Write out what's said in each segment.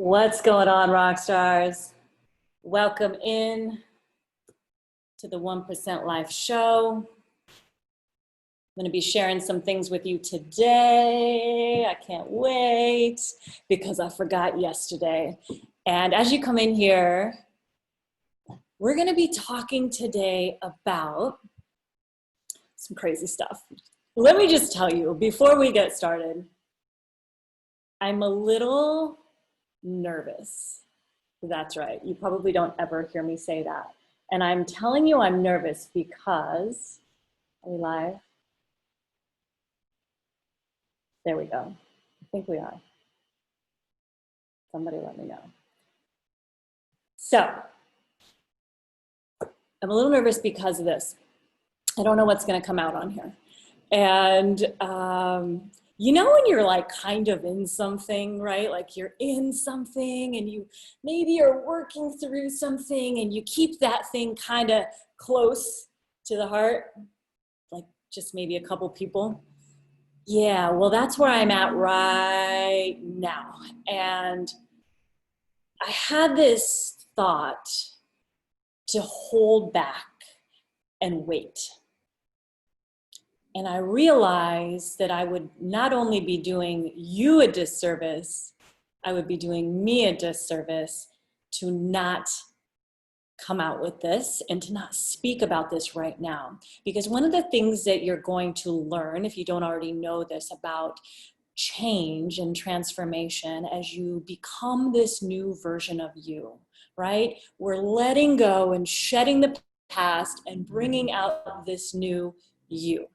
What's going on, rock stars? Welcome in to the 1% Life Show. I'm going to be sharing some things with you today. I can't wait because I forgot yesterday. And as you come in here, we're going to be talking today about some crazy stuff. Let me just tell you, before we get started, I'm a little nervous. That's right. You probably don't ever hear me say that. And I'm telling you I'm nervous because, are we live? There we go. I think we are. Somebody let me know. So, I'm a little nervous because of this. I don't know what's going to come out on here. And, you know when you're like kind of in something, right? Like you're in something and you maybe are working through something and you keep that thing kind of close to the heart, like just maybe a couple people. Yeah, well, that's where I'm at right now. And I had this thought to hold back and wait. And I realized that I would not only be doing you a disservice, I would be doing me a disservice to not come out with this and to not speak about this right now. Because one of the things that you're going to learn, if you don't already know this, about change and transformation as you become this new version of you, right? We're letting go and shedding the past and bringing out this new you.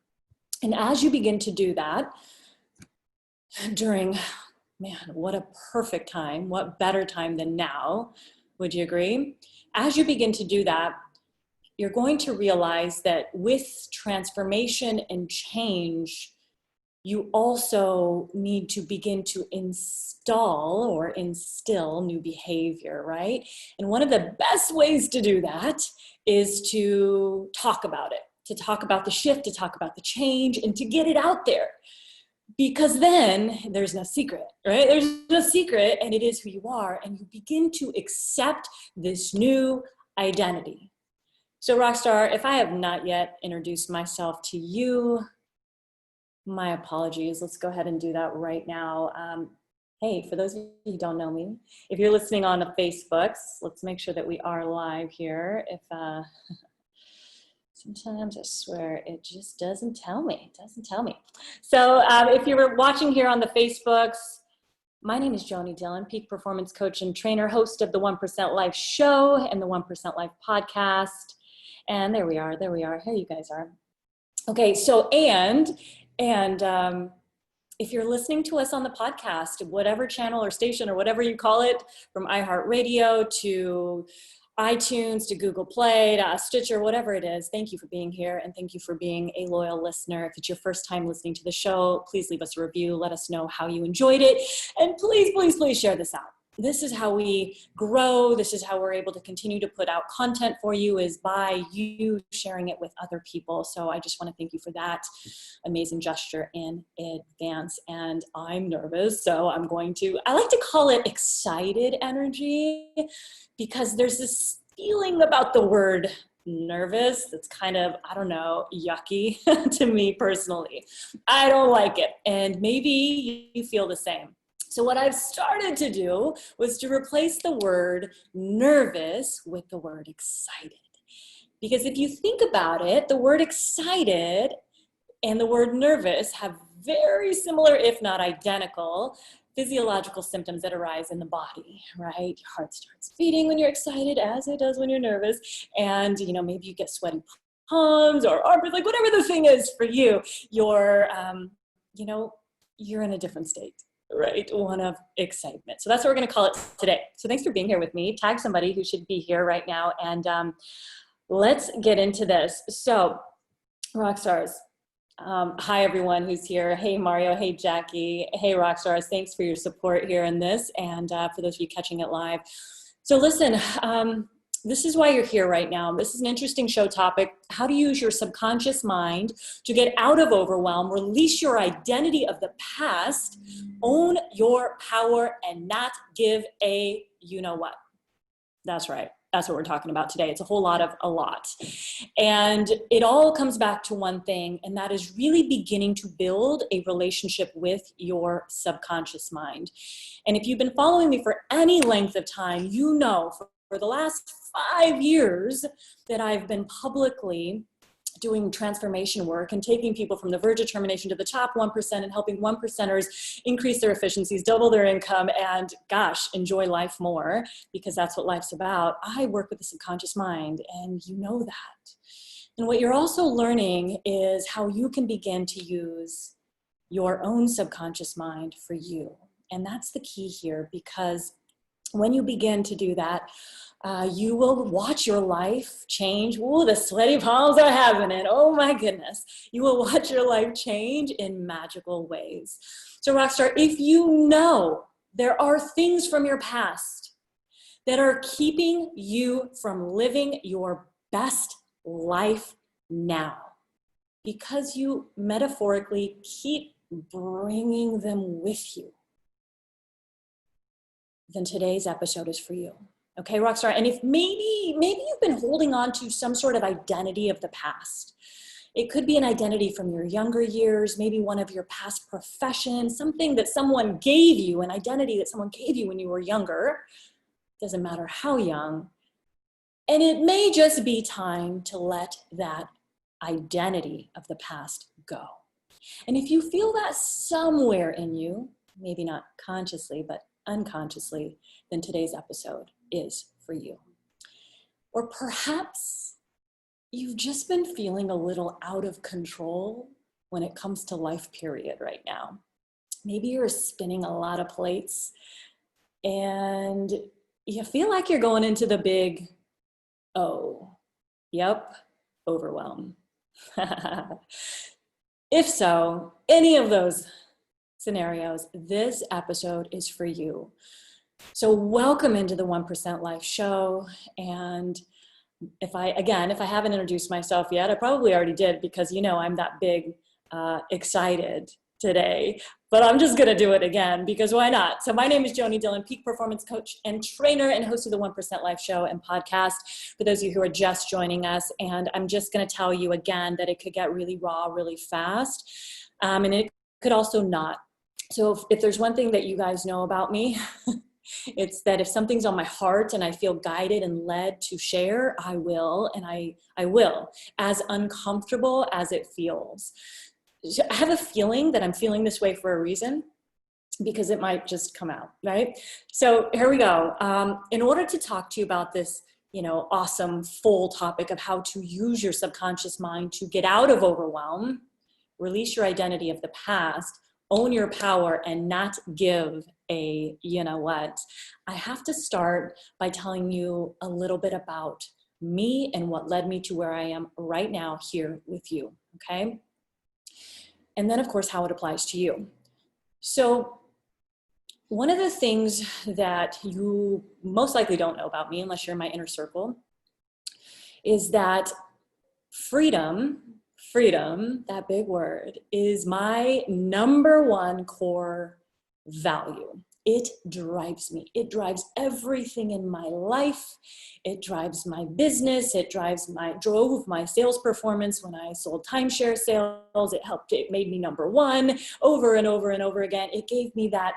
And as you begin to do that, during, man, what a perfect time, what better time than now, would you agree? As you begin to do that, you're going to realize that with transformation and change, you also need to begin to install or instill new behavior, right? And one of the best ways to do that is to talk about it. To talk about the shift, to talk about the change, and to get it out there. Because then there's no secret, right? There's no secret, and it is who you are, and you begin to accept this new identity. So Rockstar, if I have not yet introduced myself to you, my apologies. Let's go ahead and do that right now. Hey, for those of you who don't know me, if you're listening on the Facebooks, let's make sure that we are live here. Sometimes I swear it just doesn't tell me. It doesn't tell me. So if you're watching here on the Facebooks, my name is Joni Dillon, peak performance coach and trainer, host of the 1% Life Show and the 1% Life podcast. And there we are. There we are. Here you guys are. Okay. So and if you're listening to us on the podcast, whatever channel or station or whatever you call it, from iHeartRadio to iTunes to Google Play to Stitcher, whatever it is, thank you for being here and thank you for being a loyal listener. If it's your first time listening to the show, please leave us a review. Let us know how you enjoyed it. And please, please, please share this out. This is how we grow. This is how we're able to continue to put out content for you, is by you sharing it with other people. So I just want to thank you for that amazing gesture in advance. And I'm nervous, so I like to call it excited energy, because there's this feeling about the word nervous that's kind of, I don't know, yucky to me personally. I don't like it. And maybe you feel the same. So what I've started to do was to replace the word nervous with the word excited. Because if you think about it, the word excited and the word nervous have very similar, if not identical, physiological symptoms that arise in the body, right? Your heart starts beating when you're excited, as it does when you're nervous. And, maybe you get sweaty palms or armpits, like whatever the thing is for you, you're in a different state. Right, one of excitement. So that's what we're going to call it today. So thanks for being here with me. Tag somebody who should be here right now, and let's get into this. So, rockstars, hi everyone who's here. Hey Mario, hey Jackie, hey rockstars. Thanks for your support here in this, and for those of you catching it live. So listen, This is why you're here right now. This is an interesting show topic: how to use your subconscious mind to get out of overwhelm, release your identity of the past, own your power, and not give a you know what. That's right. That's what we're talking about today. It's a whole lot of a lot. And it all comes back to one thing, and that is really beginning to build a relationship with your subconscious mind. And if you've been following me for any length of time, you know for the last 5 years that I've been publicly doing transformation work and taking people from the verge of termination to the top 1% and helping 1%ers increase their efficiencies, double their income, and gosh, enjoy life more, because that's what life's about. I work with the subconscious mind, and you know that. And what you're also learning is how you can begin to use your own subconscious mind for you. And that's the key here, because when you begin to do that, you will watch your life change. Ooh, the sweaty palms are having it. Oh my goodness. You will watch your life change in magical ways. So Rockstar, if you know there are things from your past that are keeping you from living your best life now, because you metaphorically keep bringing them with you, then today's episode is for you. Okay, Rockstar. And if maybe you've been holding on to some sort of identity of the past. It could be an identity from your younger years, maybe one of your past professions, something that someone gave you, an identity that someone gave you when you were younger. Doesn't matter how young. And it may just be time to let that identity of the past go. And if you feel that somewhere in you, maybe not consciously, but unconsciously, then today's episode is for you. Or perhaps you've just been feeling a little out of control when it comes to life, period, right now. Maybe you're spinning a lot of plates and you feel like you're going into the big O. Yep, overwhelm. If so, any of those scenarios, this episode is for you. So welcome into the 1% Life Show. And if I haven't introduced myself yet, I probably already did, because you know I'm that big excited today, but I'm just gonna do it again because why not? So my name is Joni Dillon, peak performance coach and trainer and host of the 1% Life Show and podcast for those of you who are just joining us. And I'm just gonna tell you again that it could get really raw really fast, and it could also not. So if there's one thing that you guys know about me, it's that if something's on my heart and I feel guided and led to share, I will, and I will, as uncomfortable as it feels. I have a feeling that I'm feeling this way for a reason, because it might just come out, right? So here we go. In order to talk to you about this, awesome full topic of how to use your subconscious mind to get out of overwhelm, release your identity of the past, own your power, and not give a you know what, I have to start by telling you a little bit about me and what led me to where I am right now here with you, okay? And then, of course, how it applies to you. So one of the things that you most likely don't know about me, unless you're in my inner circle, is that freedom, that big word, is my number one core value. It drives me. It drives everything in my life. It drives my business. It drove my sales performance when I sold timeshare sales. It made me number one over and over and over again. It gave me that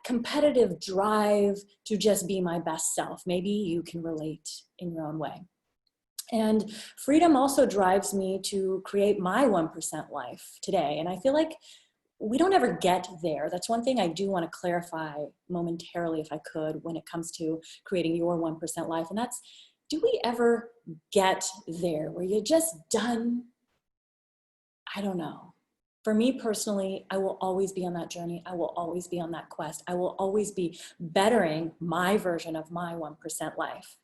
competitive drive to just be my best self. Maybe you can relate in your own way. And freedom also drives me to create my 1% life today. And I feel like we don't ever get there. That's one thing I do want to clarify momentarily, if I could, when it comes to creating your 1% life. And that's, do we ever get there where you're just done? I don't know. For me personally, I will always be on that journey. I will always be on that quest. I will always be bettering my version of my 1% life.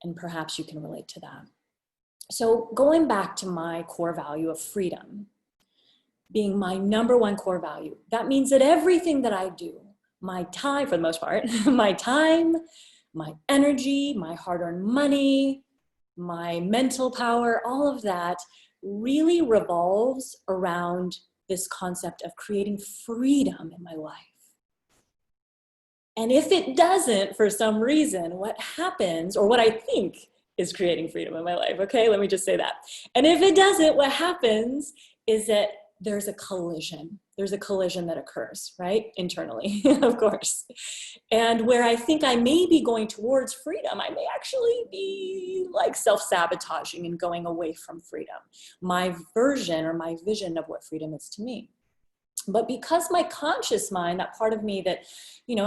And perhaps you can relate to that. So going back to my core value of freedom, being my number one core value, that means that everything that I do, my time, for the most part, my time, my energy, my hard-earned money, my mental power, all of that really revolves around this concept of creating freedom in my life. And if it doesn't, for some reason, what happens, or what I think is creating freedom in my life, okay, let me just say that. And if it doesn't, what happens is that there's a collision. There's a collision that occurs, right? Internally, of course. And where I think I may be going towards freedom, I may actually be like self-sabotaging and going away from freedom. My version or my vision of what freedom is to me. But because my conscious mind, that part of me that,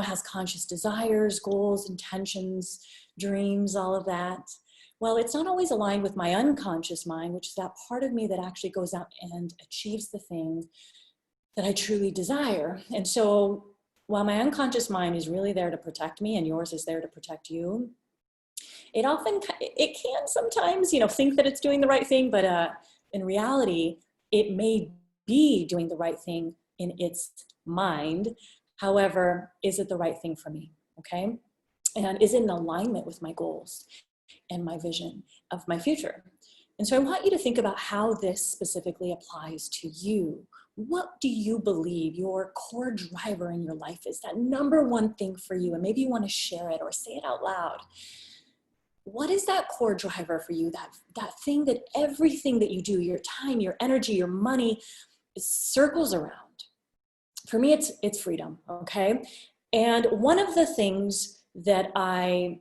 has conscious desires, goals, intentions, dreams, all of that, well, it's not always aligned with my unconscious mind, which is that part of me that actually goes out and achieves the thing that I truly desire. And so while my unconscious mind is really there to protect me and yours is there to protect you, it can sometimes, think that it's doing the right thing, but in reality, it may be doing the right thing in its mind. However, is it the right thing for me? Okay. And is it in alignment with my goals and my vision of my future? And so I want you to think about how this specifically applies to you. What do you believe your core driver in your life is? That number one thing for you, and maybe you want to share it or say it out loud. What is that core driver for you? That thing that everything that you do, your time, your energy, your money, circles around. For me, it's freedom, okay? And one of the things that I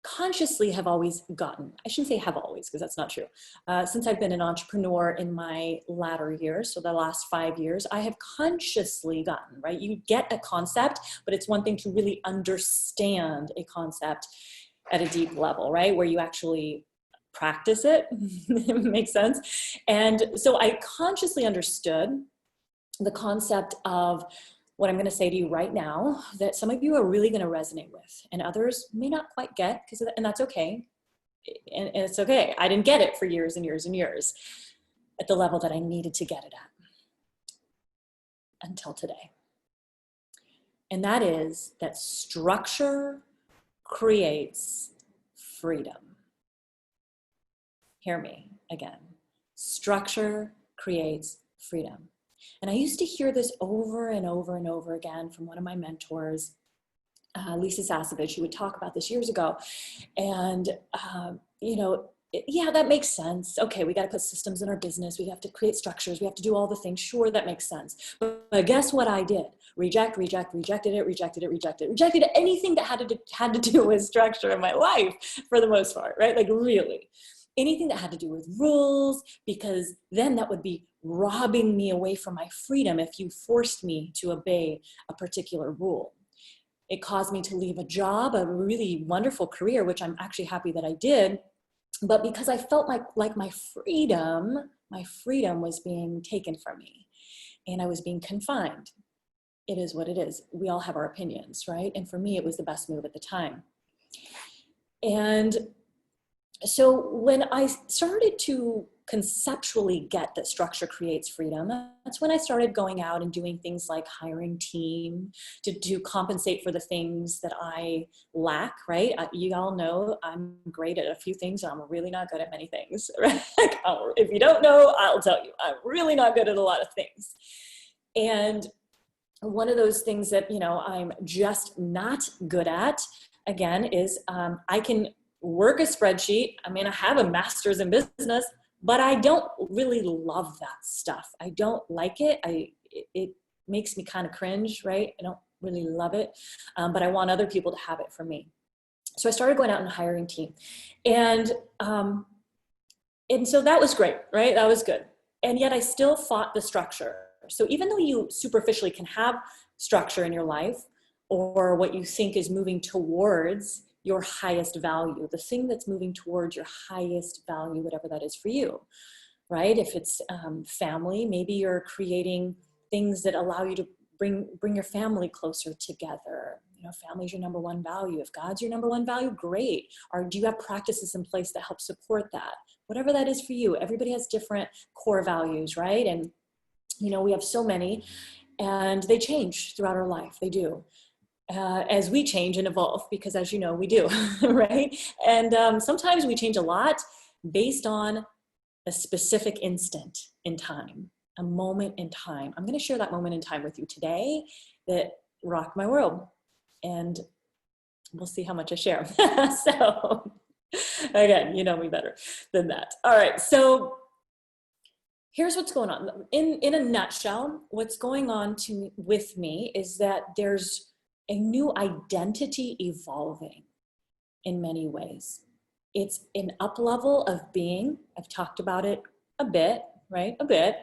consciously have always gotten, I shouldn't say have always, because that's not true. Since I've been an entrepreneur in my latter years, so the last 5 years, I have consciously gotten, right? You get a concept, but it's one thing to really understand a concept at a deep level, right? Where you actually practice it, makes sense. And so I consciously understood the concept of what I'm going to say to you right now that some of you are really going to resonate with and others may not quite get, and that's okay. And it's okay. I didn't get it for years and years and years at the level that I needed to get it at until today. And that is that structure creates freedom. Hear me again. Structure creates freedom. And I used to hear this over and over and over again from one of my mentors, Lisa Sasevich, who would talk about this years ago. And, yeah, that makes sense. Okay, we got to put systems in our business. We have to create structures. We have to do all the things. Sure, that makes sense. But guess what I did? Rejected anything that had to do with structure in my life for the most part, right? Like really. Anything that had to do with rules, because then that would be robbing me away from my freedom if you forced me to obey a particular rule. It caused me to leave a job, a really wonderful career, which I'm actually happy that I did. But because I felt like my freedom was being taken from me and I was being confined. It is what it is. We all have our opinions, right? And for me, it was the best move at the time. And so when I started to conceptually get that structure creates freedom, that's when I started going out and doing things like hiring team to compensate for the things that I lack, right? You all know I'm great at a few things and I'm really not good at many things, right? If you don't know, I'll tell you, I'm really not good at a lot of things. And one of those things that, I'm just not good at, again, is I can work a spreadsheet. I mean, I have a master's in business, but I don't really love that stuff. I don't like it. It makes me kind of cringe, right? I don't really love it, but I want other people to have it for me. So I started going out and hiring team. And so that was great, right? That was good. And yet I still fought the structure. So even though you superficially can have structure in your life or what you think is moving towards your highest value, the thing that's moving towards your highest value, whatever that is for you, right? If it's family, maybe you're creating things that allow you to bring your family closer together. Family is your number one value. If God's your number one value, great. Or do you have practices in place that help support that? Whatever that is for you. Everybody has different core values, right? And we have so many, and they change throughout our life. They do. as we change and evolve, because as you know, we do, right? And sometimes we change a lot based on a specific instant in time, a moment in time. I'm going to share that moment in time with you today that rocked my world. And we'll see how much I share. So again, you know me better than that. All right. So here's what's going on. In a nutshell, what's going on with me is that there's a new identity evolving in many ways. It's an up level of being. I've talked about it a bit, right? A bit.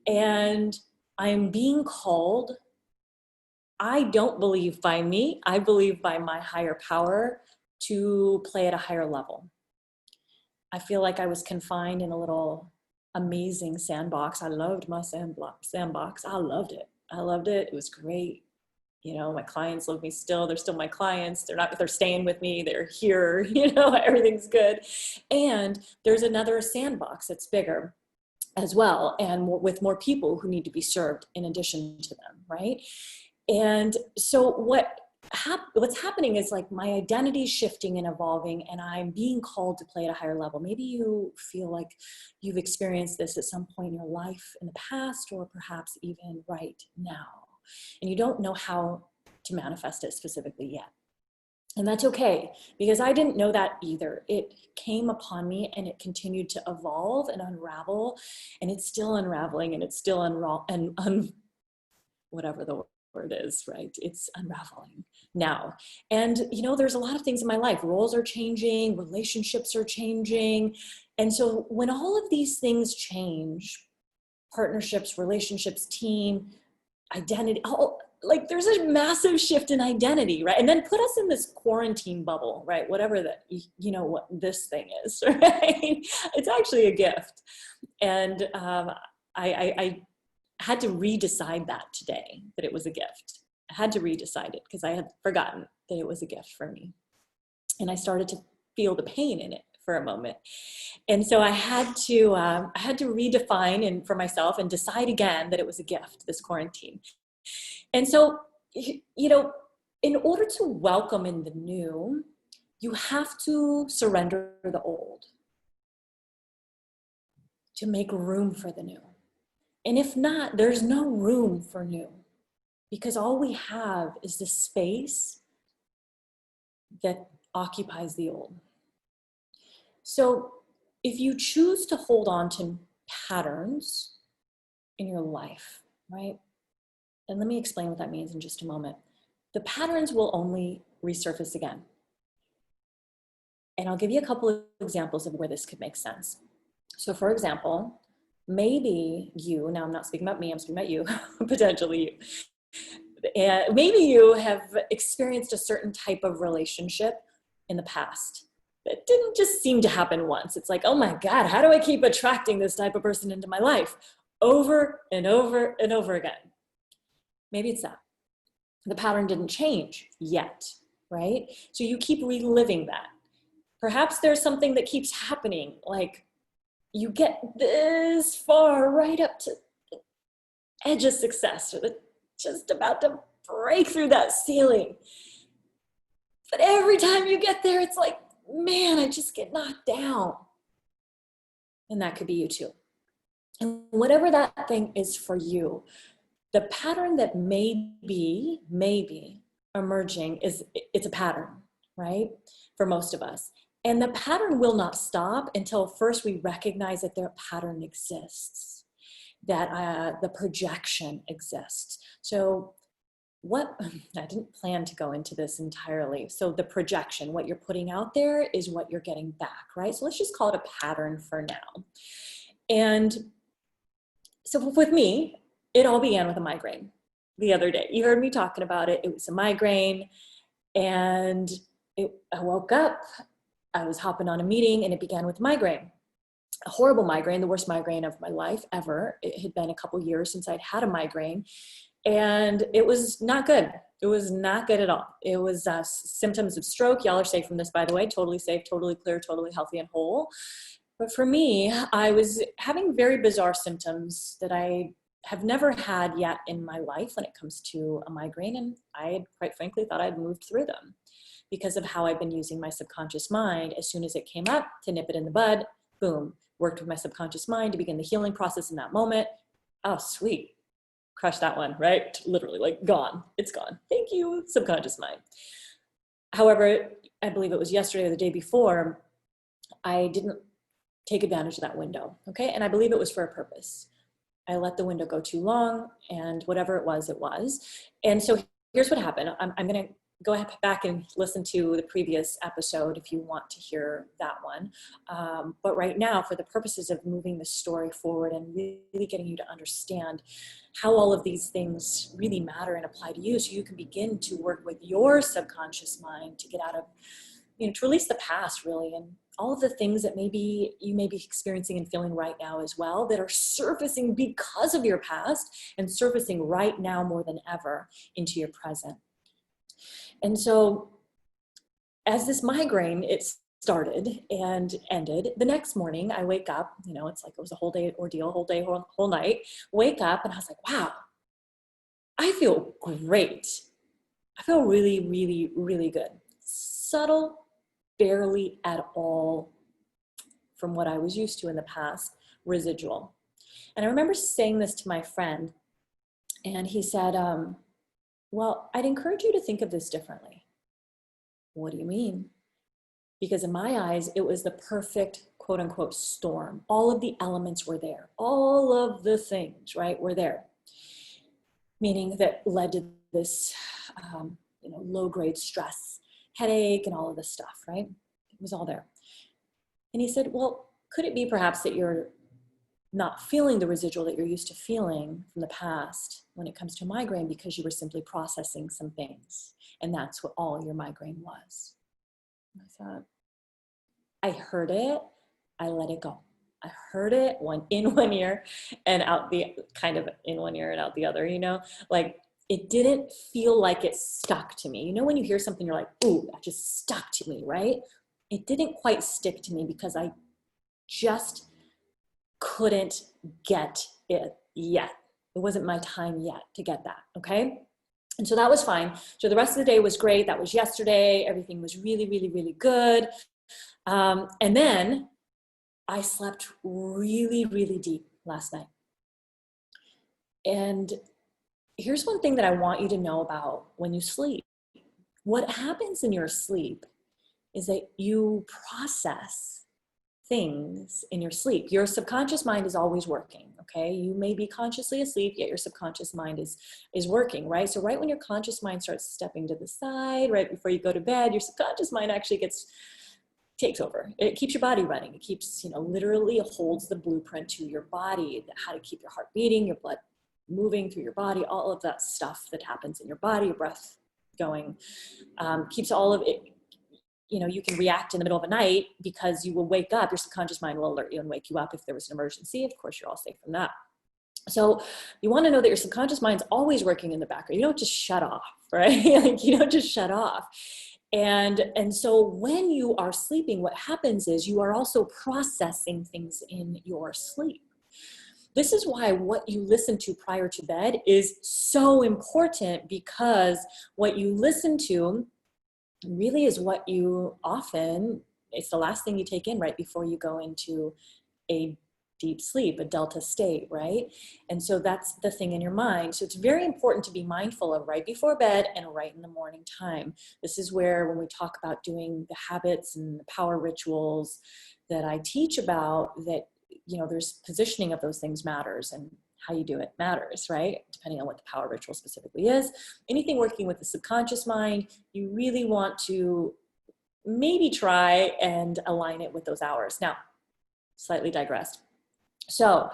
And I'm being called, I don't believe by me, I believe by my higher power, to play at a higher level. I feel like I was confined in a little amazing sandbox. I loved my sandbox. I loved it. It was great. You know, my clients love me still. They're still my clients. They're staying with me. They're here, you know, everything's good. And there's another sandbox that's bigger as well, and with more people who need to be served in addition to them, right? And so what's happening is like my identity is shifting and evolving, and I'm being called to play at a higher level. Maybe you feel like you've experienced this at some point in your life in the past, or perhaps even right now, and you don't know how to manifest it specifically yet. And that's okay, because I didn't know that either. It came upon me and it continued to evolve and unravel, and it's still unraveling, and it's still whatever the word is, right? It's unraveling now. And, you know, there's a lot of things in my life. Roles are changing, relationships are changing. And so when all of these things change, partnerships, relationships, team, identity, like there's a massive shift in identity, right? And then put us in this quarantine bubble, right? Whatever that, you know, what this thing is, right? It's actually a gift. And I had to redecide that today, that it was a gift. I had to redecide it because I had forgotten that it was a gift for me. And I started to feel the pain in it for a moment. And so I had to redefine and for myself and decide again that it was a gift, this quarantine. And so, you know, in order to welcome in the new, you have to surrender the old to make room for the new. And if not, there's no room for new, because all we have is the space that occupies the old. So if you choose to hold on to patterns in your life, right? And let me explain what that means in just a moment. The patterns will only resurface again. And I'll give you a couple of examples of where this could make sense. So for example, maybe you, now I'm not speaking about me, I'm speaking about you, potentially you. And maybe you have experienced a certain type of relationship in the past that didn't just seem to happen once. It's like, oh my God, how do I keep attracting this type of person into my life over and over and over again? Maybe it's that. The pattern didn't change yet, right? So you keep reliving that. Perhaps there's something that keeps happening, like you get this far right up to the edge of success, or just about to break through that ceiling. But every time you get there, it's like, man, I just get knocked down. And that could be you too. And whatever that thing is for you, the pattern that may be emerging it's a pattern, right? For most of us. And the pattern will not stop until first we recognize that their pattern exists, that the projection exists. So I didn't plan to go into this entirely. So the projection, what you're putting out there is what you're getting back, right? So let's just call it a pattern for now. And so with me, it all began with a migraine the other day. You heard me talking about it. It was a migraine, and I woke up, I was hopping on a meeting, and it began with migraine. A horrible migraine, the worst migraine of my life ever. It had been a couple years since I'd had a migraine, and it was not good. It was not good at all. It was symptoms of stroke. Y'all are safe from this, by the way. Totally safe, totally clear, totally healthy and whole. But for me, I was having very bizarre symptoms that I have never had yet in my life when it comes to a migraine. And I, quite frankly, thought I'd moved through them because of how I've been using my subconscious mind. As soon as it came up, to nip it in the bud, boom, worked with my subconscious mind to begin the healing process in that moment. Oh, sweet. Crush that one, right? Literally, like, gone. It's gone. Thank you, subconscious mind. However, I believe it was yesterday or the day before, I didn't take advantage of that window, okay? And I believe it was for a purpose. I let the window go too long, and whatever it was, it was. And so here's what happened. I'm going to go back and listen to the previous episode if you want to hear that one. But right now, for the purposes of moving the story forward and really getting you to understand how all of these things really matter and apply to you, so you can begin to work with your subconscious mind to get out of, to release the past, really, and all of the things that maybe you may be experiencing and feeling right now as well, that are surfacing because of your past and surfacing right now more than ever into your present. And so as this migraine, it started and ended, the next morning I wake up, it's like it was a whole day ordeal, whole night, wake up, and I was like, wow, I feel great. I feel really, really, really good. Subtle, barely at all from what I was used to in the past, residual. And I remember saying this to my friend, and he said, well, I'd encourage you to think of this differently. What do you mean? Because in my eyes, it was the perfect, quote unquote, storm. All of the elements were there. All of the things, right, were there. Meaning that led to this, low-grade stress, headache, and all of this stuff, right? It was all there. And he said, well, could it be perhaps that you're not feeling the residual that you're used to feeling from the past when it comes to migraine because you were simply processing some things, and that's what all your migraine was? And I thought, I heard it, I let it go. I heard it in one ear and out the kind of in one ear and out the other, like it didn't feel like it stuck to me. When you hear something, you're like, ooh, that just stuck to me, right? It didn't quite stick to me because I just couldn't get it yet. It wasn't my time yet to get that, okay? And so that was fine. So the rest of the day was great. That was yesterday. Everything was really, really, really good. And then I slept really, really deep last night. And here's one thing that I want you to know about when you sleep. What happens in your sleep is that you process things in your sleep. Your subconscious mind is always working, okay? You may be consciously asleep, yet your subconscious mind is working, right? So right when your conscious mind starts stepping to the side, right before you go to bed, your subconscious mind actually takes over. It keeps your body running. It keeps, literally holds the blueprint to your body, how to keep your heart beating, your blood moving through your body, all of that stuff that happens in your body, your breath going, keeps all of it. You can react in the middle of a night because you will wake up, your subconscious mind will alert you and wake you up if there was an emergency. Of course, you're all safe from that. So you want to know that your subconscious mind's always working in the background. You don't just shut off, right? Like you don't just shut off. And so when you are sleeping, what happens is you are also processing things in your sleep. This is why what you listen to prior to bed is so important, because what you listen to really is what it's the last thing you take in right before you go into a deep sleep, a delta state, right? And so that's the thing in your mind. So it's very important to be mindful of right before bed and right in the morning time. This is where, when we talk about doing the habits and the power rituals that I teach about, that, there's positioning of those things matters, and how you do it matters, right? Depending on what the power ritual specifically is. Anything working with the subconscious mind, you really want to maybe try and align it with those hours. Now, slightly digressed. So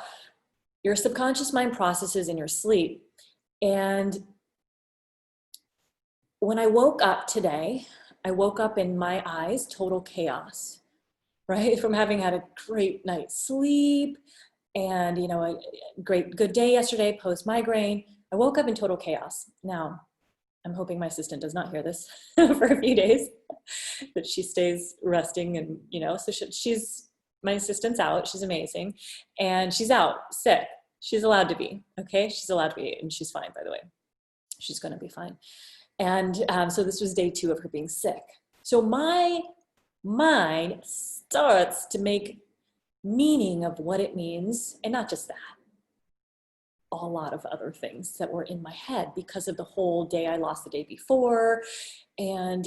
your subconscious mind processes in your sleep. And when I woke up today, I woke up in my eyes, total chaos, right? From having had a great night's sleep and, a good day yesterday, post-migraine, I woke up in total chaos. Now, I'm hoping my assistant does not hear this for a few days, that she stays resting and, so she's, my assistant's out, she's amazing, and she's out sick. She's allowed to be, okay? She's allowed to be, and she's fine, by the way. She's going to be fine. And so this was day 2 of her being sick. So my mind starts to make meaning of what it means, and not just that, a lot of other things that were in my head because of the whole day I lost the day before, and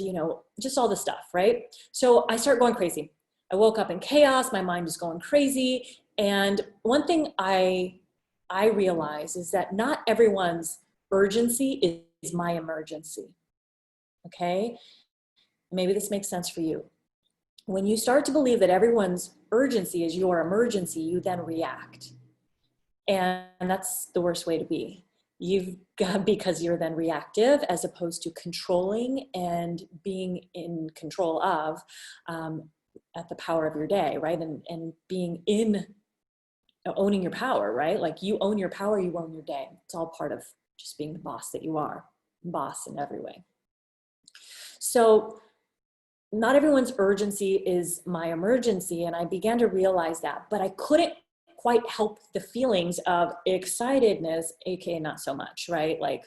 just all the stuff, right? So I start going crazy. I woke up in chaos. My mind is going crazy. And one thing I realize is that not everyone's urgency is my emergency. Okay? Maybe this makes sense for you. When you start to believe that everyone's urgency is your emergency, you then react. And that's the worst way to be. Because you're then reactive as opposed to controlling and being in control of at the power of your day, right? And being in owning your power, right? Like you own your power, you own your day. It's all part of just being the boss that you are, boss in every way. So not everyone's urgency is my emergency. And I began to realize that, but I couldn't quite help the feelings of excitedness, aka not so much, right? Like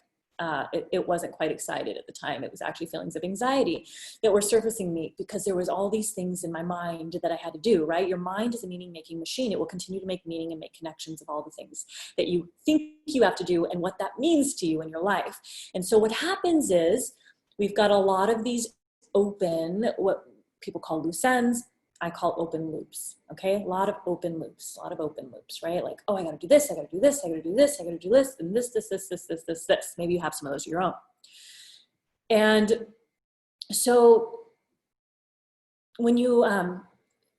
it wasn't quite excited at the time. It was actually feelings of anxiety that were surfacing me because there was all these things in my mind that I had to do, right? Your mind is a meaning-making machine. It will continue to make meaning and make connections of all the things that you think you have to do and what that means to you in your life. And so what happens is we've got a lot of these open, what people call loose ends, I call open loops, okay? A lot of open loops, right? Like, oh, I gotta do this, I gotta do this, I gotta do this, I gotta do this, and this. Maybe you have some of those of your own. And so when you,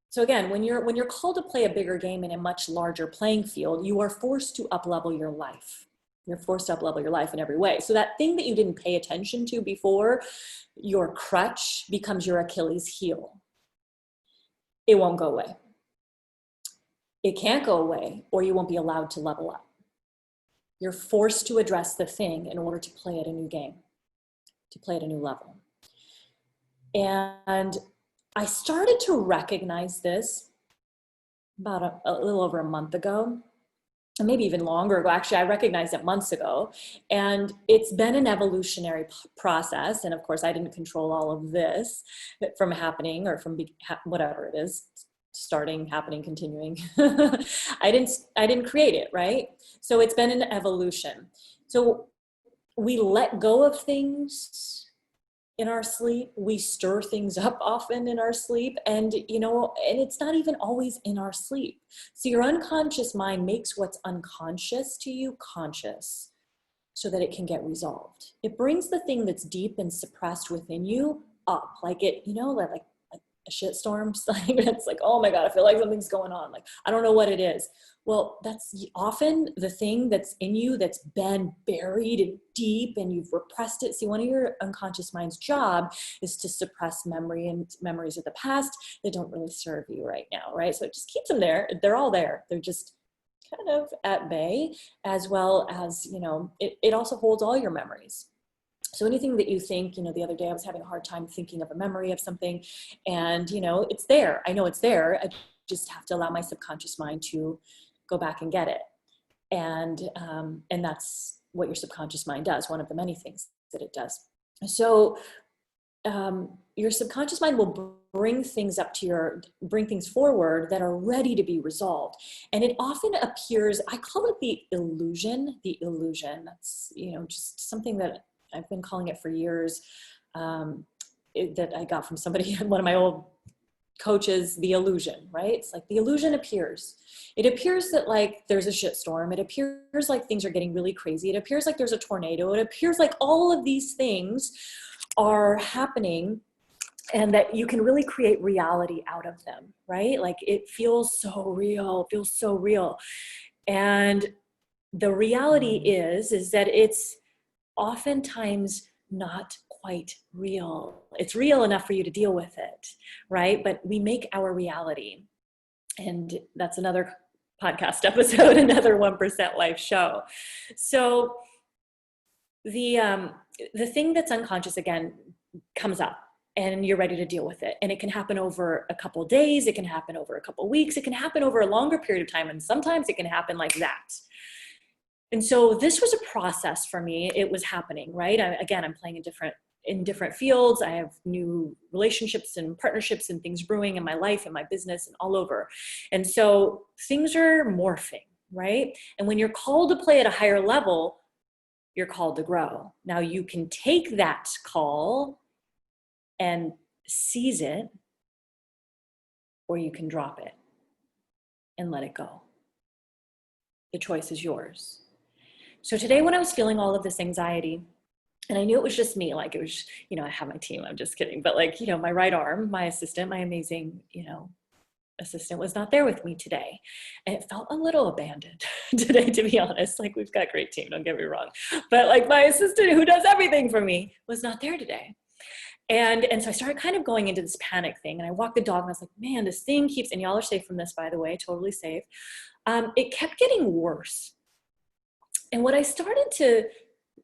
so again, when you're called to play a bigger game in a much larger playing field, you are forced to up-level your life. You're forced to up-level your life in every way. So that thing that you didn't pay attention to before, your crutch becomes your Achilles heel. It won't go away. It can't go away, or you won't be allowed to level up. You're forced to address the thing in order to play at a new game, to play at a new level. And I started to recognize this about a little over a month ago, and maybe even longer ago. Actually, I recognized it months ago. And it's been an evolutionary process. And of course, I didn't control all of this from happening or from whatever it is, starting, happening, continuing. I didn't create it, right? So it's been an evolution. So we let go of things in our sleep. We stir things up often in our sleep, and and it's not even always in our sleep. So your unconscious mind makes what's unconscious to you conscious so that it can get resolved. It brings the thing that's deep and suppressed within you up, like like a shitstorm. It's like, oh my God, I feel like something's going on. Like, I don't know what it is. Well, that's often the thing that's in you that's been buried and deep and you've repressed it. See, one of your unconscious mind's job is to suppress memories of the past that don't really serve you right now, right? So it just keeps them there. They're all there. They're just kind of at bay, as well as, it also holds all your memories. So anything that you think, the other day I was having a hard time thinking of a memory of something, and it's there. I know it's there. I just have to allow my subconscious mind to go back and get it. And that's what your subconscious mind does. One of the many things that it does. So your subconscious mind will bring things forward that are ready to be resolved. And it often appears, I call it the illusion. That's, just something that I've been calling it for years, that I got from somebody, one of my old coaches, the illusion, right? It's like the illusion appears. It appears that like there's a shitstorm. It appears like things are getting really crazy. It appears like there's a tornado. It appears like all of these things are happening and that you can really create reality out of them, right? Like it feels so real, And the reality is that it's oftentimes not quite real. It's real enough for you to deal with it, right? But we make our reality. And that's another podcast episode, another 1% Life show. So the thing that's unconscious, again, comes up. and you're ready to deal with it. And it can happen over a couple of days. It can happen over a couple of weeks. It can happen over a longer period of time. And sometimes it can happen like that. And so this was a process for me. It was happening, right? I'm playing in different fields. I have new relationships and partnerships and things brewing in my life and my business and all over. And so things are morphing, right? And when you're called to play at a higher level, you're called to grow. Now you can take that call and seize it, or you can drop it and let it go. The choice is yours. So today when I was feeling all of this anxiety, and I knew it was just me, like it was, I have my team, I'm just kidding. But like, my right arm, my assistant, my amazing, assistant was not there with me today. And it felt a little abandoned today, to be honest. Like we've got a great team, don't get me wrong. But like my assistant who does everything for me was not there today. And so I started kind of going into this panic thing, and I walked the dog and I was like, man, this thing keeps, and y'all are safe from this, by the way, totally safe. It kept getting worse. And what I started to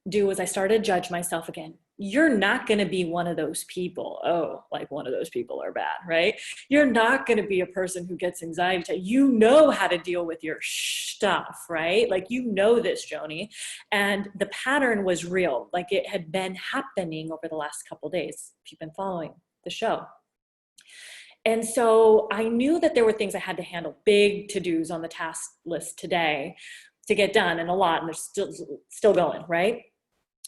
do was I started to judge myself again. You're not going to be one of those people. Oh, like one of those people are bad, right? You're not going to be a person who gets anxiety. You know how to deal with your stuff, right? Like, this, Joni. And the pattern was real. Like it had been happening over the last couple of days, if you've been following the show. And so I knew that there were things I had to handle, big to-dos on the task list today to get done, and a lot, and they're still going, right?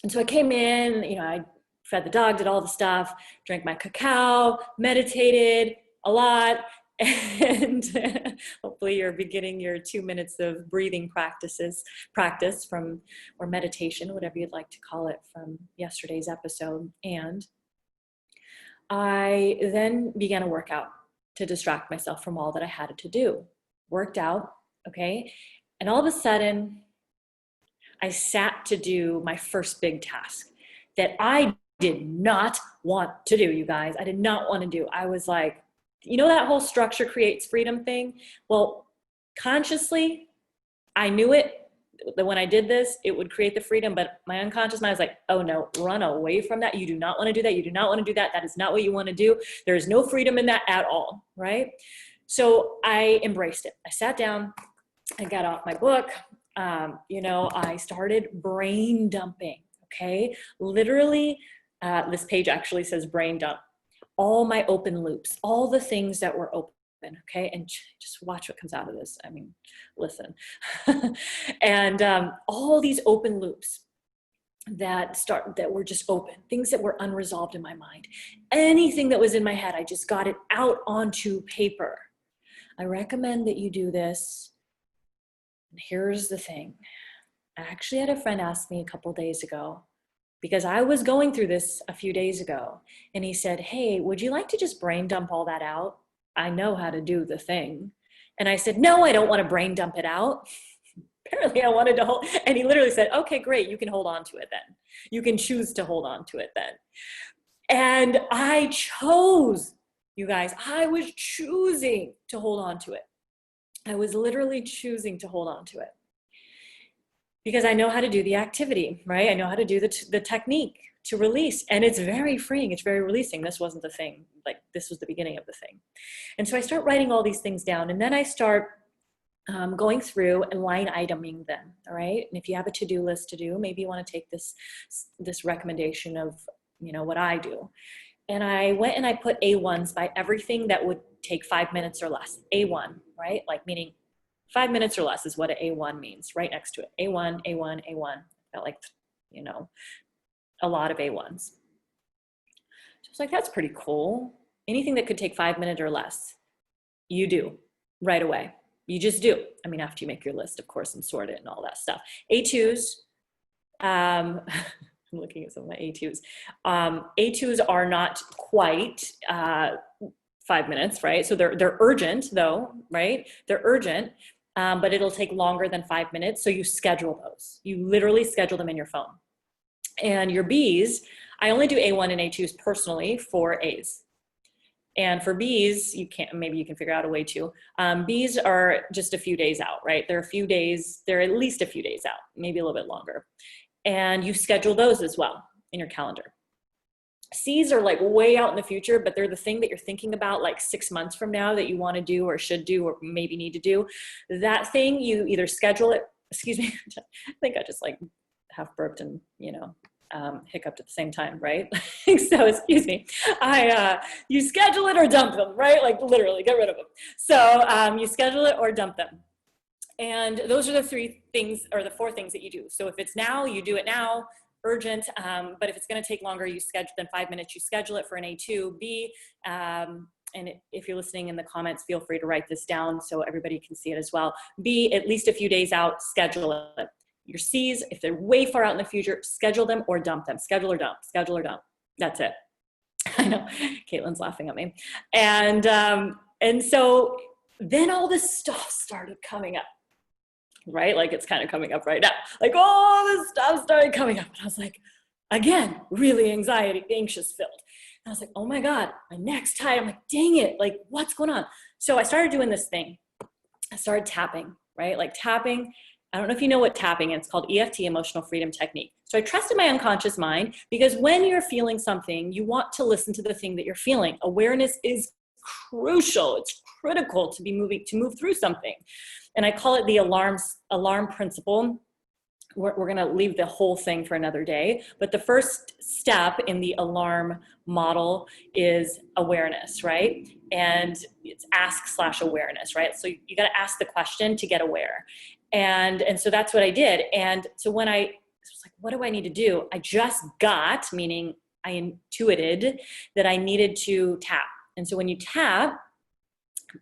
And so I came in, I fed the dog, did all the stuff, drank my cacao, meditated a lot, and hopefully you're beginning your 2 minutes of breathing practice from, or meditation, whatever you'd like to call it, from yesterday's episode. And I then began a workout to distract myself from all that I had to do. Worked out, okay? And all of a sudden, I sat to do my first big task that I did not want to do, you guys. I did not want to do. I was like, that whole structure creates freedom thing? Well, consciously, I knew it, that when I did this, it would create the freedom, but my unconscious mind was like, oh no, run away from that. You do not want to do that. You do not want to do that. That is not what you want to do. There is no freedom in that at all, right? So I embraced it. I sat down, I got off my book, I started brain dumping, okay? Literally, this page actually says brain dump. All my open loops, all the things that were open, okay? And just watch what comes out of this. I mean, listen. And all these open loops that were just open, things that were unresolved in my mind. Anything that was in my head, I just got it out onto paper. I recommend that you do this. And here's the thing. I actually had a friend ask me a couple days ago, because I was going through this a few days ago, and he said, hey, would you like to just brain dump all that out? I know how to do the thing. And I said, no, I don't want to brain dump it out. Apparently I wanted to hold, and he literally said, okay, great, you can hold on to it then. You can choose to hold on to it then. And I chose, you guys, I was choosing to hold on to it. I was literally choosing to hold on to it because I know how to do the activity, right? I know how to do the technique to release, and it's very freeing. It's very releasing. This wasn't the thing. Like, this was the beginning of the thing. And so I start writing all these things down, and then I start going through and line iteming them, all right? And if you have a to-do list to do, maybe you want to take this recommendation of, what I do. And I went and I put A1s by everything that would take 5 minutes or less. A1, right? Like, meaning 5 minutes or less is what an A1 means, right next to it. A1, A1, A1. Got like, a lot of A1s. So I was like, that's pretty cool. Anything that could take 5 minutes or less, you do right away. You just do. I mean, after you make your list, of course, and sort it and all that stuff. A2s, I'm looking at some of my A2s. A2s are not quite 5 minutes, right? So they're urgent though, right? They're urgent, but it'll take longer than 5 minutes. So you schedule those. You literally schedule them in your phone. And your Bs, I only do A1 and A2s personally for As. And for Bs, maybe you can figure out a way to. Bs are just a few days out, right? They're at least a few days out, maybe a little bit longer. And you schedule those as well in your calendar. C's are like way out in the future, but they're the thing that you're thinking about like 6 months from now that you want to do or should do or maybe need to do. That thing, you either schedule it, excuse me, I think I just like half burped and, hiccuped at the same time, right? So, excuse me. You schedule it or dump them, right? Like literally get rid of them. So you schedule it or dump them. And those are the 3 things or the 4 things that you do. So if it's now, you do it now, urgent. But if it's going to take longer, you schedule than 5 minutes, you schedule it for an A2, B. And if you're listening in the comments, feel free to write this down so everybody can see it as well. B, at least a few days out, schedule it. Your C's, if they're way far out in the future, schedule them or dump them. Schedule or dump, schedule or dump. That's it. I know, Caitlin's laughing at me. And so then all this stuff started coming up, right? Like it's kind of coming up right now. Like all this stuff started coming up. And I was like, again, really anxious filled. And I was like, oh my God, my neck's tight. I'm like, dang it. Like what's going on? So I started doing this thing. I started tapping, right? Like tapping. I don't know if you know what tapping is. It's called EFT, Emotional Freedom Technique. So I trusted my unconscious mind because when you're feeling something, you want to listen to the thing that you're feeling. Awareness is crucial. It's critical to move through something. And I call it the alarm principle. We're going to leave the whole thing for another day. But the first step in the alarm model is awareness, right? And it's ask/awareness, right? So you got to ask the question to get aware. And so that's what I did. And so when I was like, what do I need to do? I just got, meaning I intuited that I needed to tap. And so when you tap,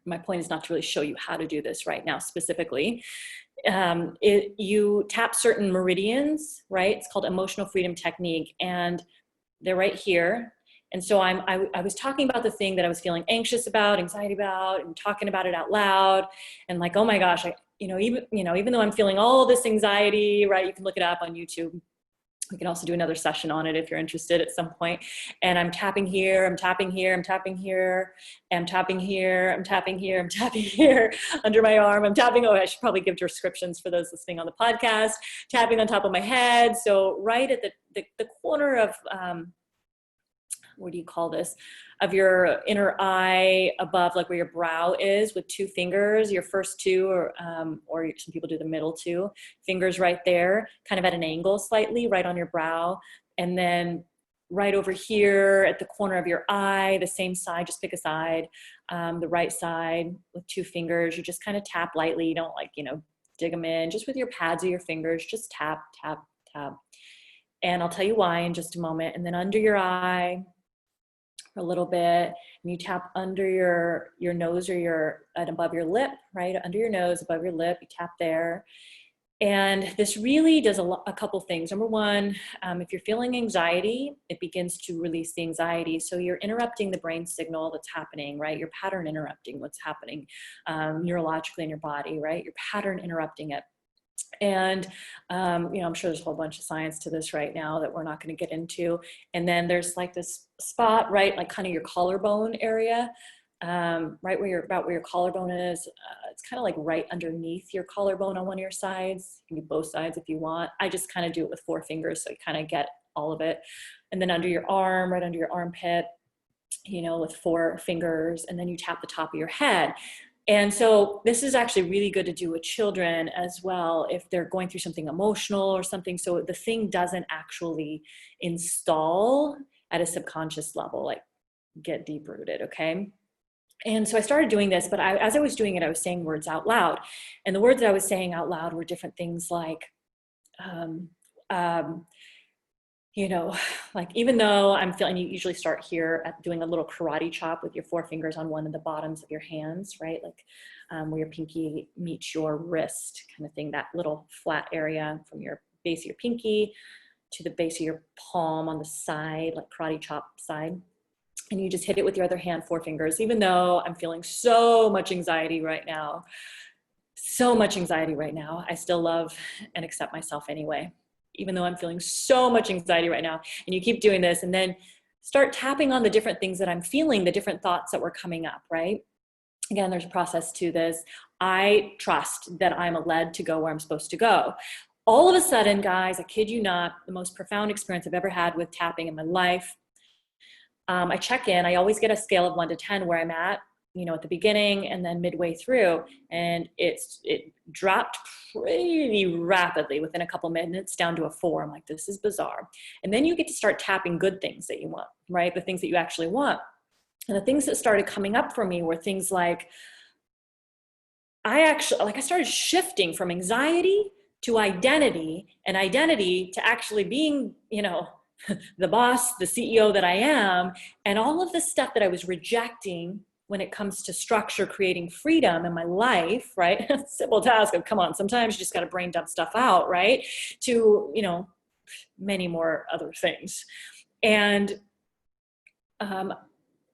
my point is not to really show you how to do this right now specifically. You tap certain meridians, right? It's called Emotional Freedom Technique, and they're right here. And so I was talking about the thing that I was feeling anxious about, anxiety about, and talking about it out loud, and like, oh my gosh, even though I'm feeling all this anxiety, right? You can look it up on YouTube. We can also do another session on it if you're interested at some point. And I'm tapping here, I'm tapping here, I'm tapping here, I'm tapping here, I'm tapping here, I'm tapping here under my arm. I'm tapping, I should probably give descriptions for those listening on the podcast. Tapping on top of my head. So right at the corner of, what do you call this? Of your inner eye above, like where your brow is, with 2 fingers, your first 2, or some people do the middle 2 fingers right there, kind of at an angle slightly, right on your brow. And then right over here at the corner of your eye, the same side, just pick a side, the right side with 2 fingers, you just kind of tap lightly. You don't dig them in, just with your pads of your fingers, just tap, tap, tap. And I'll tell you why in just a moment. And then under your eye, for a little bit, and you tap under your nose or above your lip, right? Under your nose, above your lip, you tap there. And this really does a couple things. Number one, if you're feeling anxiety, it begins to release the anxiety. So you're interrupting the brain signal that's happening, right? Your pattern interrupting what's happening neurologically in your body, right? Your pattern interrupting it. And, I'm sure there's a whole bunch of science to this right now that we're not going to get into. And then there's like this spot, right? Like kind of your collarbone area, right about where your collarbone is. It's kind of like right underneath your collarbone on one of your sides. You can do both sides if you want. I just kind of do it with 4 fingers. So you kind of get all of it. And then under your arm, right under your armpit, with 4 fingers, and then you tap the top of your head. And so this is actually really good to do with children as well if they're going through something emotional or something. So the thing doesn't actually install at a subconscious level, like get deep rooted, okay? And so I started doing this, but as I was doing it, I was saying words out loud. And the words that I was saying out loud were different things like, like even though I'm feeling, you usually start here at doing a little karate chop with your 4 fingers on one of the bottoms of your hands, right? Like where your pinky meets your wrist kind of thing, that little flat area from your base of your pinky to the base of your palm on the side, like karate chop side. And you just hit it with your other hand, 4 fingers, even though I'm feeling so much anxiety right now, I still love and accept myself anyway. Even though I'm feeling so much anxiety right now. And you keep doing this and then start tapping on the different things that I'm feeling, the different thoughts that were coming up, right? Again, there's a process to this. I trust that I'm led to go where I'm supposed to go. All of a sudden, guys, I kid you not, the most profound experience I've ever had with tapping in my life. I check in. I always get a scale of 1 to 10 where I'm at, at the beginning and then midway through. And it dropped pretty rapidly within a couple minutes down to a 4. I'm like, this is bizarre. And then you get to start tapping good things that you want, right? The things that you actually want. And the things that started coming up for me were things like, I started shifting from anxiety to identity, and identity to actually being, the boss, the CEO that I am, and all of the stuff that I was rejecting when it comes to structure, creating freedom in my life, right? Simple task of, come on, sometimes you just got to brain dump stuff out, right? To, many more other things. And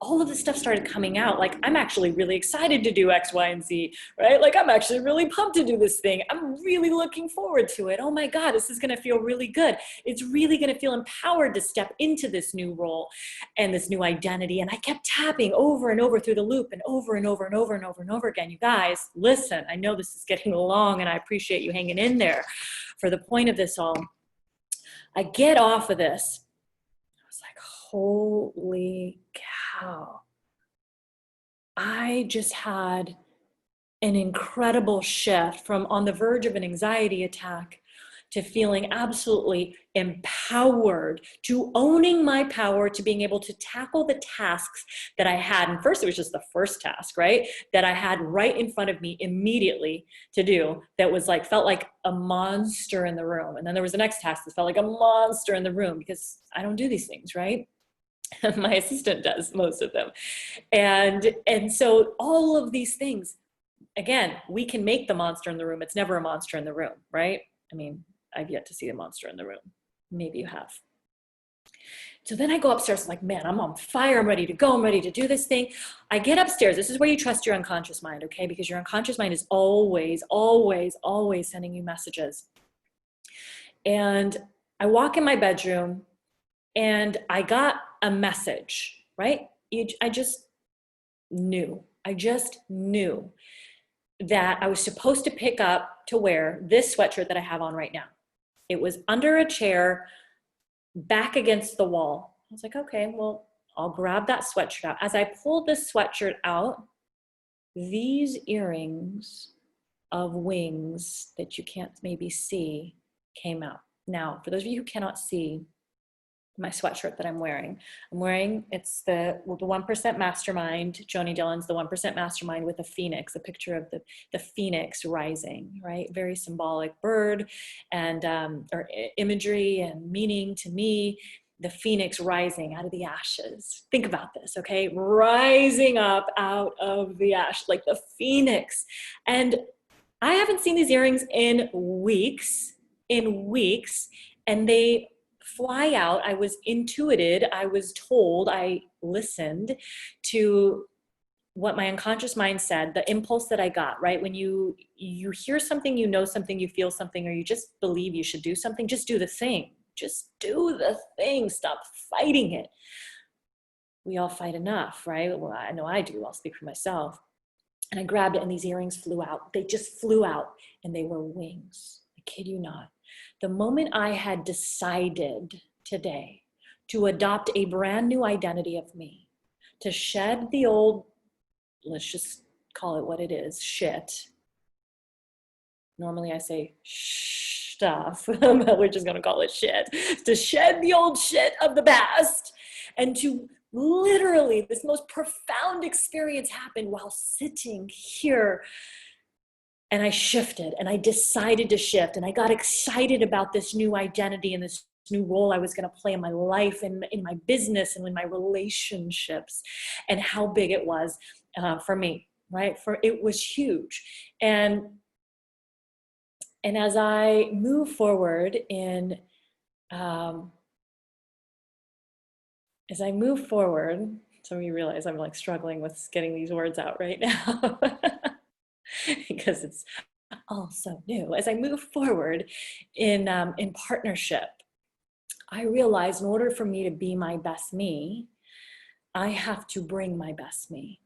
all of this stuff started coming out. Like, I'm actually really excited to do X, Y, and Z, right? Like, I'm actually really pumped to do this thing. I'm really looking forward to it. Oh my God, this is going to feel really good. It's really going to feel empowered to step into this new role and this new identity. And I kept tapping over and over through the loop and over and over and over and over and over again. You guys, listen, I know this is getting long and I appreciate you hanging in there for the point of this all. I get off of this. I was like, holy cow. I just had an incredible shift from on the verge of an anxiety attack to feeling absolutely empowered, to owning my power, to being able to tackle the tasks that I had. And first, it was just the first task, right? That I had right in front of me immediately to do that was like, felt like a monster in the room. And then there was the next task that felt like a monster in the room because I don't do these things, right? My assistant does most of them. And so all of these things, again, we can make the monster in the room. It's never a monster in the room, right? I mean, I've yet to see a monster in the room. Maybe you have. So then I go upstairs, I'm like, man, I'm on fire. I'm ready to go. I'm ready to do this thing. I get upstairs. This is where you trust your unconscious mind, okay? Because your unconscious mind is always, always, always sending you messages. And I walk in my bedroom and I got a message, right? I just knew that I was supposed to pick up to wear this sweatshirt that I have on right now. It was under a chair, back against the wall. I was like, okay, well, I'll grab that sweatshirt out. As I pulled this sweatshirt out, these earrings of wings that you can't maybe see came out. Now, for those of you who cannot see my sweatshirt that I'm wearing, it's the 1% Mastermind. Joni Dillon's The 1% Mastermind with a phoenix, a picture of the phoenix rising, right? Very symbolic bird and or imagery and meaning to me. The phoenix rising out of the ashes. Think about this, okay? Rising up out of the ash, like the phoenix. And I haven't seen these earrings in weeks, and they fly out. I was intuited, I was told, I listened to what my unconscious mind said, the impulse that I got, right? When you hear something, you know something, you feel something, or you just believe you should do something, just do the thing. Just do the thing. Stop fighting it. We all fight enough, right? Well, I know I do. I'll speak for myself. And I grabbed it and these earrings flew out. They just flew out and they were wings. I kid you not. The moment I had decided today to adopt a brand new identity of me, to shed the old, let's just call it what it is, shit. Normally I say stuff, but we're just gonna call it shit. To shed the old shit of the past and to literally, this most profound experience happened while sitting here. And I shifted and I decided to shift and I got excited about this new identity and this new role I was going to play in my life and in my business and in my relationships and how big it was for me, right? It was huge. And as I move forward so you realize I'm like struggling with getting these words out right now. Because it's all so new. As I move forward in partnership, I realize in order for me to be my best me, I have to bring my best me.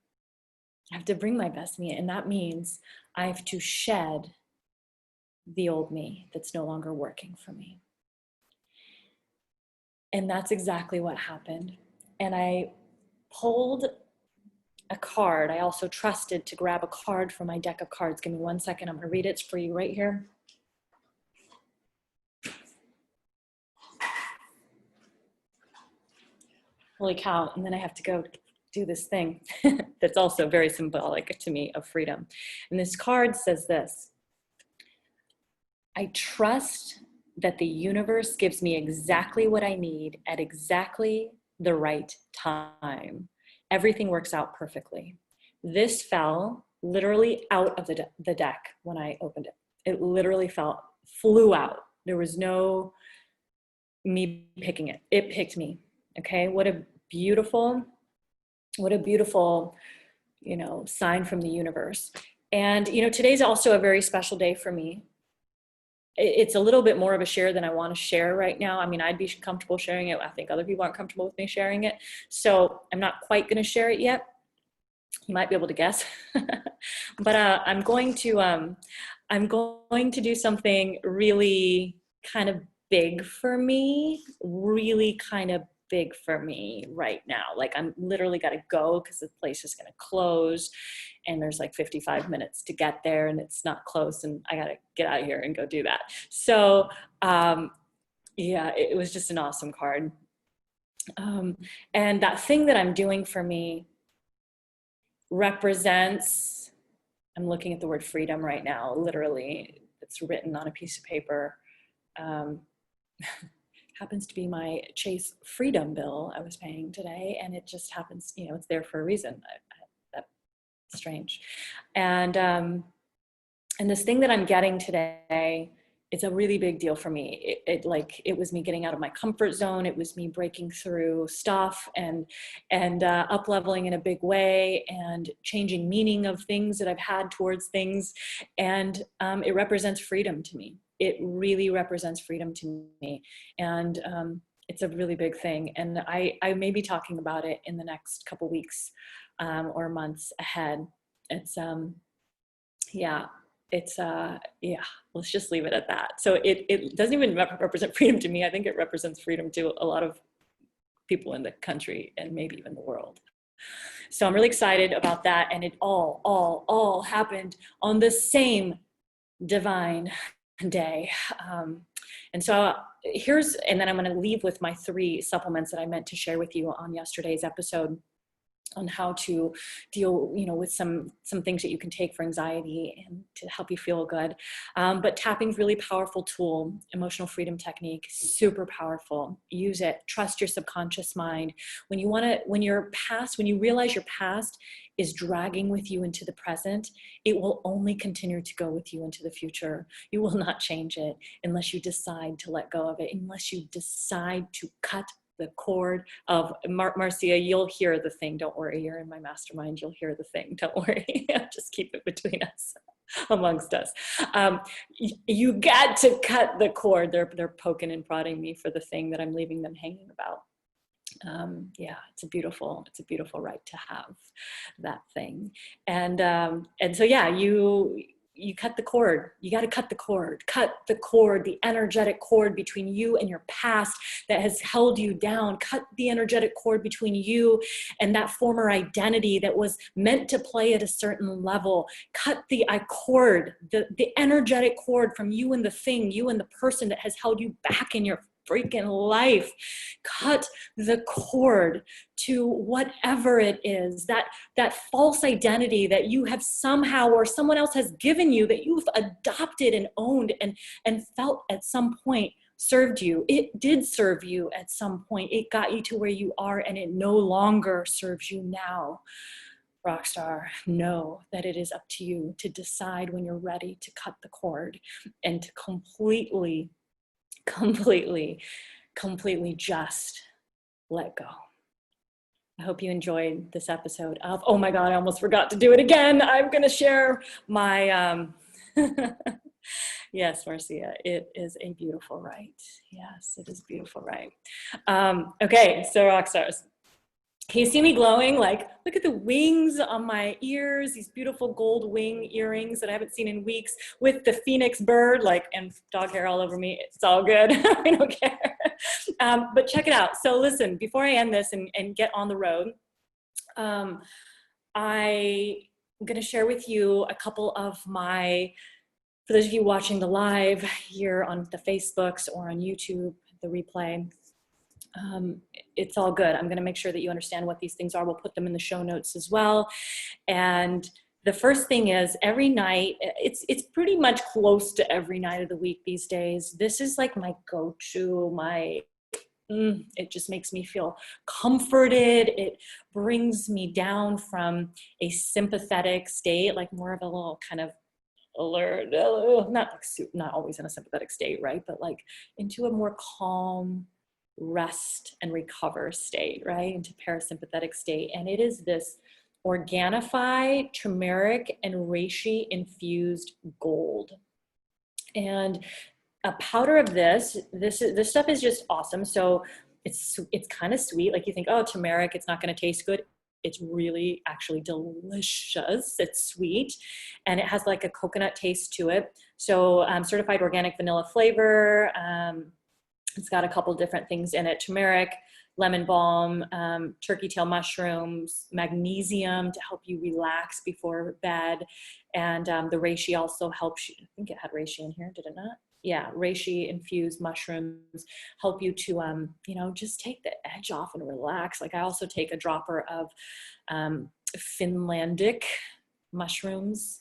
I have to bring my best me, and that means I have to shed the old me that's no longer working for me. And that's exactly what happened. And I pulled a card. I also trusted to grab a card from my deck of cards. Give me 1 second. I'm going to read it. It's for you right here. Holy cow. And then I have to go do this thing that's also very symbolic to me of freedom. And this card says this: I trust that the universe gives me exactly what I need at exactly the right time. Everything works out perfectly. This fell literally out of the deck when I opened it. It literally flew out. There was no me picking it. It picked me. Okay, what a beautiful, sign from the universe. And, today's also a very special day for me. It's a little bit more of a share than I want to share right now. I mean, I'd be comfortable sharing it. I think other people aren't comfortable with me sharing it. So I'm not quite going to share it yet. You might be able to guess, but I'm going to do something really kind of big for me, right now. Like, I'm literally got to go because the place is going to close and there's like 55 minutes to get there and it's not close and I got to get out of here and go do that. So it was just an awesome card. And that thing that I'm doing for me represents, I'm looking at the word freedom right now, literally, it's written on a piece of paper. Happens to be my Chase Freedom bill I was paying today, and it just happens, it's there for a reason. That's strange. And this thing that I'm getting today, it's a really big deal for me. It was me getting out of my comfort zone. It was me breaking through stuff and up leveling in a big way and changing meaning of things that I've had towards things. And it represents freedom to me. It really represents freedom to me. And it's a really big thing. And I may be talking about it in the next couple weeks or months ahead. It's, let's just leave it at that. So it doesn't even represent freedom to me. I think it represents freedom to a lot of people in the country and maybe even the world. So I'm really excited about that. And it all happened on the same divine day. And so and then I'm going to leave with my 3 supplements that I meant to share with you on yesterday's episode on how to deal, with some things that you can take for anxiety and to help you feel good. But tapping's really powerful tool, emotional freedom technique, super powerful. Use it. Trust your subconscious mind. When you realize your past is dragging with you into the present, it will only continue to go with you into the future. You will not change it unless you decide to let go of it, unless you decide to cut the cord of Marcia. You'll hear the thing. Don't worry. You're in my mastermind. You'll hear the thing. Don't worry. Just keep it between us, amongst us. You got to cut the cord. They're poking and prodding me for the thing that I'm leaving them hanging about. It's a beautiful right to have that thing. And so, you cut the cord. You got to cut the cord, the energetic cord between you and your past that has held you down. Cut the energetic cord between you and that former identity that was meant to play at a certain level. Cut the energetic cord from you and the thing, you and the person that has held you back in your freaking life. Cut the cord to whatever it is, that false identity that you have somehow or someone else has given you, that you've adopted and owned and felt at some point served you. It did serve you at some point. It got you to where you are, and it no longer serves you now. Rockstar, know that it is up to you to decide when you're ready to cut the cord and to completely just let go. I hope you enjoyed this episode of, oh my God, I almost forgot to do it again. I'm going to share my, yes, Marcia, it is a beautiful right. Yes, it is a beautiful right. Okay, so rockstars. Can you see me glowing? Like, look at the wings on my ears, these beautiful gold wing earrings that I haven't seen in weeks with the phoenix bird, and dog hair all over me. It's all good. I don't care. But check it out. So listen, before I end this and get on the road, I'm going to share with you a couple of my, for those of you watching the live here on the Facebooks or on YouTube, the replay, it's all good. I'm going to make sure that you understand what these things are. We'll put them in the show notes as well. And the first thing is every night, it's pretty much close to every night of the week these days. This is like my go-to, it just makes me feel comforted. It brings me down from a sympathetic state, like more of a little kind of alert, not always in a sympathetic state, right? But like into a more calm, rest and recover state, right? Into parasympathetic state. And it is this Organifi, turmeric, and reishi infused gold. And a powder of this stuff is just awesome. So it's kind of sweet. Like you think, oh, turmeric, it's not going to taste good. It's really actually delicious. It's sweet. And it has like a coconut taste to it. So certified organic vanilla flavor. It's got a couple different things in it. Turmeric, lemon balm, turkey tail mushrooms, magnesium to help you relax before bed. And the reishi also helps you. I think it had reishi in here, did it not? Yeah, reishi infused mushrooms help you to, just take the edge off and relax. Like I also take a dropper of Finlandic mushrooms,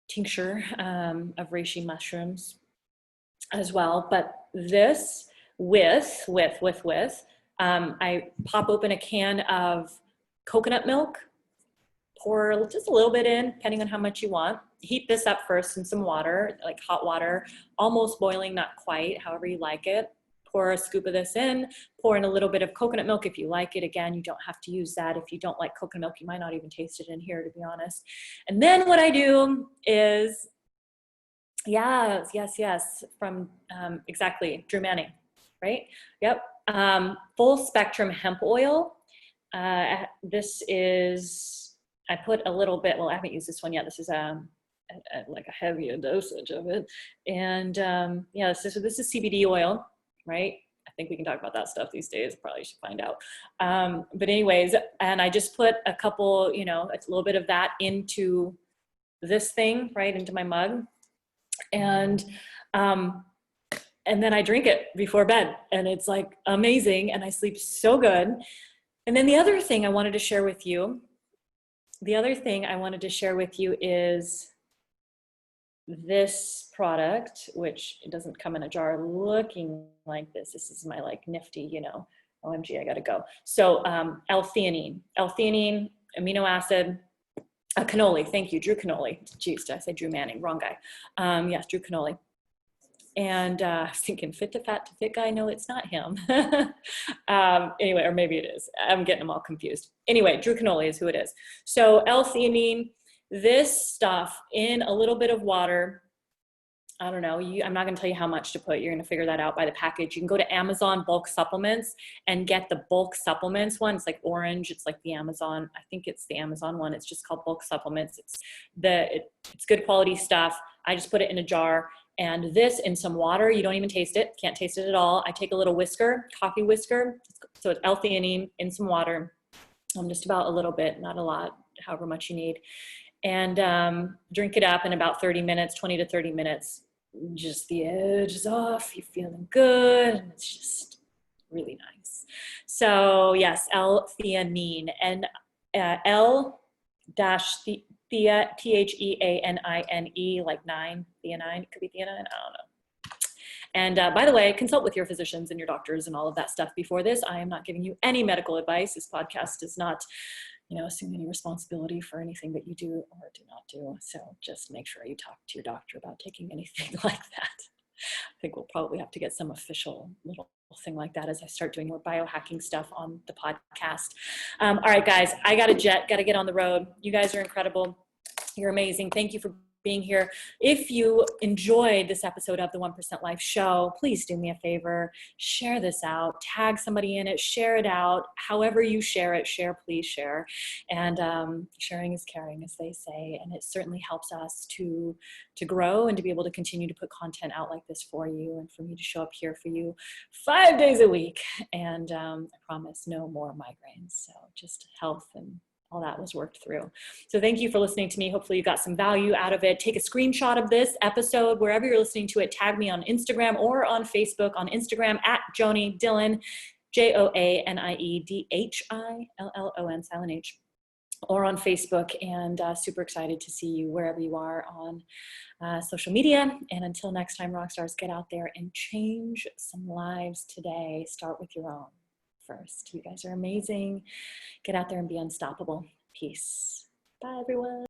tincture of reishi mushrooms as well. But this I pop open a can of coconut milk, pour just a little bit in, depending on how much you want. Heat this up first in some water, like hot water, almost boiling, not quite, however you like it. Pour a scoop of this in, pour in a little bit of coconut milk if you like it. Again, you don't have to use that. If you don't like coconut milk, you might not even taste it in here, to be honest. And then what I do is, yes, from exactly, Drew Manning, right? Yep. Full spectrum hemp oil. This is, I put a little bit, well, I haven't used this one yet. This is like a heavier dosage of it. And this is CBD oil, right? I think we can talk about that stuff these days. Probably should find out. But anyways, and I just put a couple, a little bit of that into this thing, right, into my mug. And then I drink it before bed, and it's like amazing, and I sleep so good. And then the other thing I wanted to share with you is this product, which it doesn't come in a jar looking like this. This is my like nifty, OMG, I gotta go. So L-theanine, amino acid, cannoli. Thank you, Drew Cannoli. Jeez, did I say Drew Manning? Wrong guy. Yes, Drew Cannoli. And I was thinking fit to fat to fit guy. No, it's not him. Anyway, or maybe it is. I'm getting them all confused. Anyway, Drew Cannoli is who it is. So L-theanine, this stuff in a little bit of water. I don't know. I'm not going to tell you how much to put. You're going to figure that out by the package. You can go to Amazon bulk supplements and get the bulk supplements one. It's like orange. It's like the Amazon. I think it's the Amazon one. It's just called bulk supplements. It's good quality stuff. I just put it in a jar. And this in some water, you don't even taste it, can't taste it at all. I take a little whisker, coffee whisker. So it's L-theanine in some water, just about a little bit, not a lot, however much you need. And drink it up in about 30 minutes, 20 to 30 minutes. Just the edge is off, you're feeling good, and it's just really nice. So yes, L-theanine, and L-theanine, Theanine, like 9, theanine, it could be theanine, I don't know. And by the way, consult with your physicians and your doctors and all of that stuff before this. I am not giving you any medical advice. This podcast does not, assume any responsibility for anything that you do or do not do. So just make sure you talk to your doctor about taking anything like that. I think we'll probably have to get some official little thing like that as I start doing more biohacking stuff on the podcast. All right, guys, I got to get on the road. You guys are incredible. You're amazing. Thank you for being here. If you enjoyed this episode of the 1% Life Show, please do me a favor, share this out, tag somebody in it, share it out. However you share it, please share. And sharing is caring, as they say, and it certainly helps us to grow and to be able to continue to put content out like this for you, and for me to show up here for you 5 days a week. And I promise no more migraines. So just health and all that was worked through. So thank you for listening to me. Hopefully you got some value out of it. Take a screenshot of this episode, wherever you're listening to it, tag me on Instagram or on Facebook. On Instagram at Joni Dillon, JOANIEDHILLON, silent H, or on Facebook. And super excited to see you wherever you are on social media. And until next time, rock stars, get out there and change some lives today. Start with your own first. You guys are amazing. Get out there and be unstoppable. Peace. Bye, everyone.